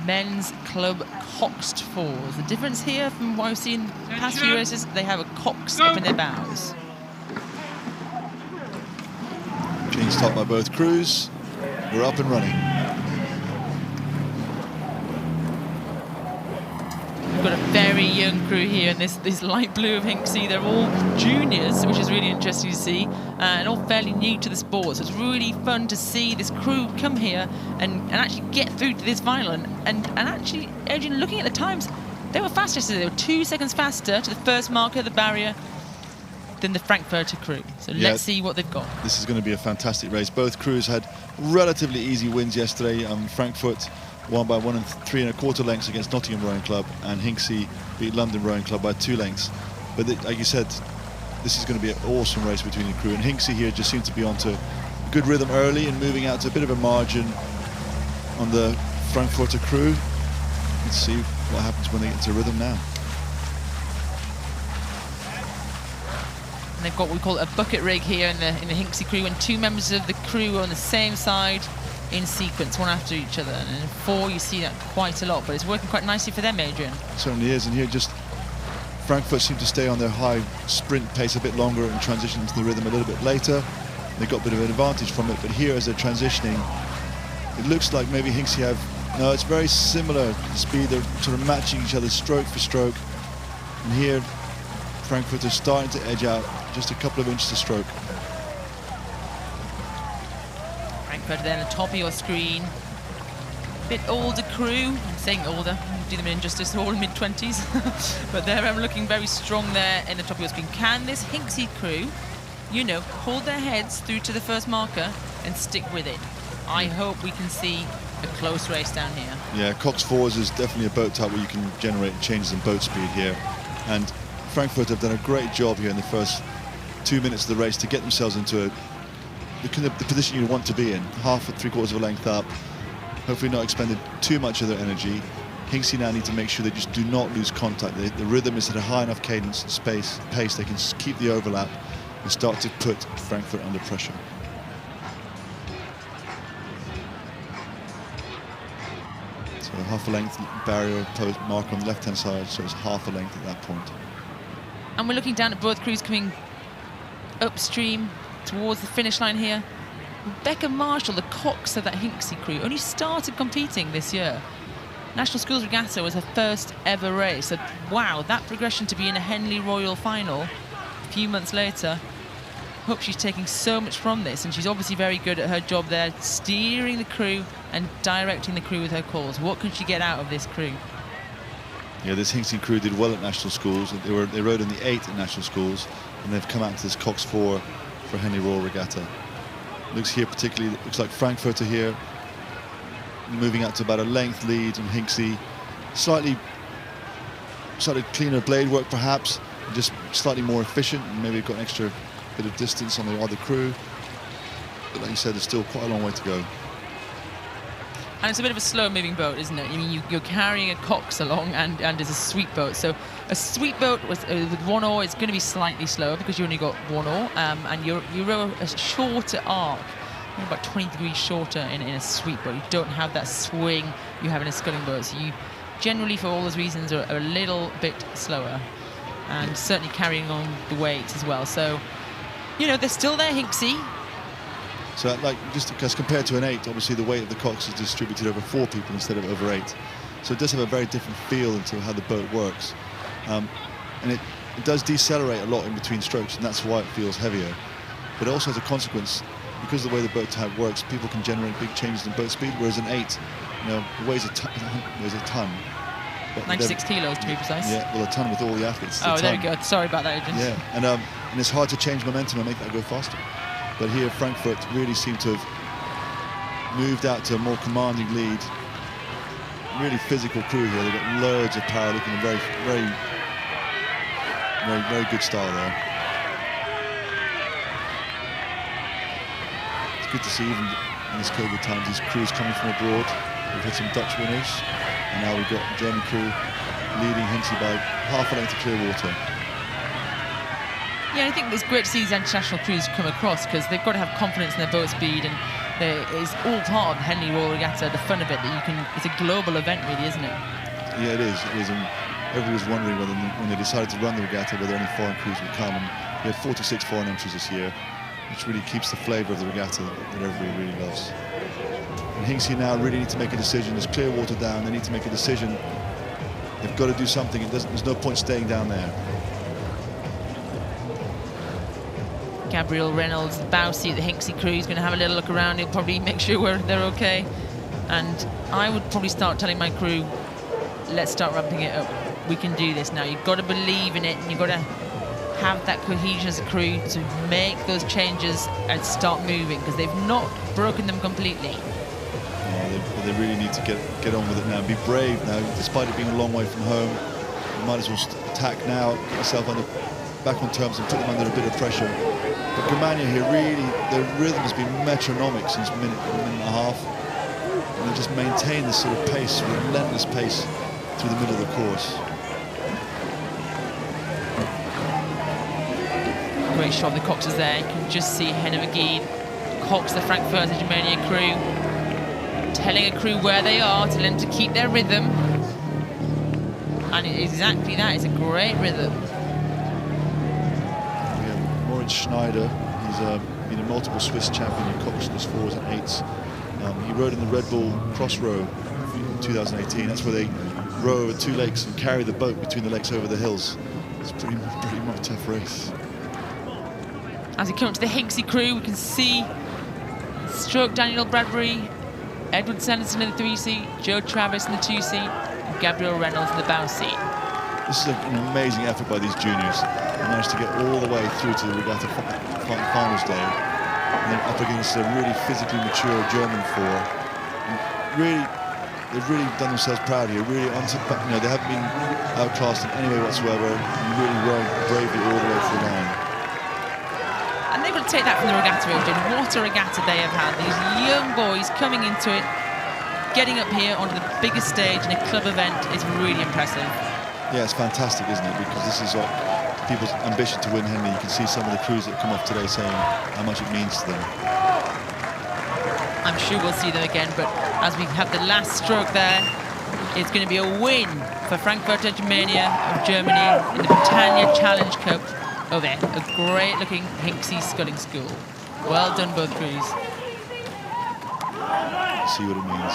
men's club coxed fours. The difference here from what I've seen in the past few races, they have a cox up in their bows. Change top by both crews. We're up and running. We've got a very young crew here in this light blue of Hinksey. They're all juniors, which is really interesting to see, and all fairly new to the sport. So it's really fun to see this crew come here and actually get through to this final. And actually, Adrian, looking at the times, they were fast yesterday. They were 2 seconds faster to the first marker of the barrier than the Frankfurter crew. So let's see what they've got. This is going to be a fantastic race. Both crews had relatively easy wins yesterday. Frankfurt won by 1 3 1/4 lengths against Nottingham Rowing Club, and Hinksey beat London Rowing Club by 2 lengths. But like you said, this is going to be an awesome race between the crew, and Hinksey here just seemed to be onto a good rhythm early and moving out to a bit of a margin on the Frankfurter crew. Let's see what happens when they get into rhythm now. And they've got what we call a bucket rig here in the Hinksey crew, and 2 members of the crew are on the same side in sequence, one after each other. And in 4 you see that quite a lot, but it's working quite nicely for them, Adrian. It certainly is, and here just Frankfurt seem to stay on their high sprint pace a bit longer and transition into the rhythm a little bit later. They got a bit of an advantage from it, but here as they're transitioning, it looks like maybe Hinksey have, no, it's very similar speed. They're sort of matching each other stroke for stroke, and here Frankfurt is starting to edge out just a couple of inches a stroke. Frankfurt then at the top of your screen. Bit older crew. I'm saying older, do them injustice, they're all in mid-20s. But they're looking very strong there in the top of your screen. Can this Hinksey crew, you know, hold their heads through to the first marker and stick with it? I hope we can see a close race down here. Yeah, Cox Fours is definitely a boat type where you can generate changes in boat speed here. And Frankfurt have done a great job here in the first 2 minutes of the race to get themselves into the position you want to be in, half or 3/4 of a length up, hopefully not expended too much of their energy. Hinksey now need to make sure they just do not lose contact. The rhythm is at a high enough cadence and pace they can keep the overlap and start to put Frankfurt under pressure. So half a length barrier post marker on the left hand side, so it's half a length at that point. And we're looking down at both crews coming upstream towards the finish line here. Rebecca Marshall, the cox of that Hinksey crew, only started competing this year. National Schools Regatta was her first ever race. So, wow, that progression to be in a Henley Royal final a few months later. Hope she's taking so much from this, and she's obviously very good at her job there, steering the crew and directing the crew with her calls. What can she get out of this crew? Yeah, this Hinksey crew did well at National Schools. They rode in the 8 at National Schools, and they've come out to this Cox 4 for Henley Royal Regatta. Looks here particularly, looks like Frankfurter here, moving out to about a length lead, and Hinksey slightly cleaner blade work perhaps, just slightly more efficient, and maybe got an extra bit of distance on the other crew. But like you said, there's still quite a long way to go. And it's a bit of a slow-moving boat, isn't it? I mean, you're carrying a cox along, and it's a sweep boat. So a sweep boat with 1 oar is going to be slightly slower because you only got 1 oar, and you row a shorter arc, about 20 degrees shorter in a sweep boat. You don't have that swing you have in a sculling boat. So you generally, for all those reasons, are a little bit slower, and certainly carrying on the weight as well. So, you know, they're still there, Hinksey. So, like, just because compared to an 8, obviously the weight of the cox is distributed over 4 people instead of over 8. So it does have a very different feel into how the boat works. And it does decelerate a lot in between strokes, and that's why it feels heavier. But also as a consequence, because of the way the boat type works, people can generate big changes in boat speed, whereas an 8, you know, weighs a ton. 96 kilos to be precise. Yeah, well, a ton with all the athletes. Oh, there we go. Sorry about that, Adrian. Yeah, and it's hard to change momentum and make that go faster. But here, Frankfurt really seem to have moved out to a more commanding lead. Really physical crew here. They've got loads of power, looking in very good style there. It's good to see, even in this COVID times, these crews coming from abroad. We've had some Dutch winners, and now we've got a German crew leading Hinksey by half a length of clear water. Yeah, I think it's great to see these international crews come across, because they've got to have confidence in their boat speed, and It's all part of the Henley Royal Regatta, the fun of it, that you can. It's a global event, really, isn't it? Yeah, it is. It is. And everybody was wondering whether, when they decided to run the regatta, whether any foreign crews would come. And we had 46 foreign entries this year, which really keeps the flavour of the regatta that everybody really loves. And Hinksey now really need to make a decision. There's clear water down. They need to make a decision. They've got to do something. There's no point staying down there. Gabriel Reynolds, the bow seat, the Hinksey crew, is going to have a little look around. He'll probably make sure they're okay. And I would probably start telling my crew, let's start ramping it up. We can do this now. You've got to believe in it, and you've got to have that cohesion as a crew to make those changes and start moving, because they've not broken them completely. Oh, they really need to get on with it now. Be brave now, despite it being a long way from home. You might as well attack now, get yourself back on terms and put them under a bit of pressure. But Germania here, really, their rhythm has been metronomic since minute and a half. And they just maintain this sort of pace, relentless pace through the middle of the course. Great shot of the Coxers there. You can just see Henna McGee, Cox, the Frankfurter Germania crew, telling a crew where they are, telling them to keep their rhythm. And exactly that, it's a great rhythm. Schneider, he's been a multiple Swiss champion in Coxless 4s and 8s. He rode in the Red Bull Cross Row in 2018. That's where they row over 2 lakes and carry the boat between the lakes over the hills. It's pretty much a tough race. As we come to the Hinksey crew, we can see Stroke Daniel Bradbury, Edward Sanderson in the 3 seat, Joe Travis in the 2 seat, and Gabriel Reynolds in the bow seat. This is an amazing effort by these juniors. They managed to get all the way through to the regatta finals day, and then up against a really physically mature German 4. And they've really done themselves proud here. Really, they haven't been outclassed in any way whatsoever, and really rowing bravely all the way to the line. And they've got to take that from the regatta, Adrian. What a regatta they have had. These young boys coming into it, getting up here onto the biggest stage in a club event is really impressive. Yeah, it's fantastic, isn't it? Because this is like people's ambition to win Henley. You can see some of the crews that come off today saying how much it means to them. I'm sure we'll see them again, but as we have the last stroke there, it's going to be a win for Frankfurter Germania of Germany in the Britannia Challenge Cup. Oh, there, a great-looking Hinksey Sculling School. Well done, both crews. See what it means.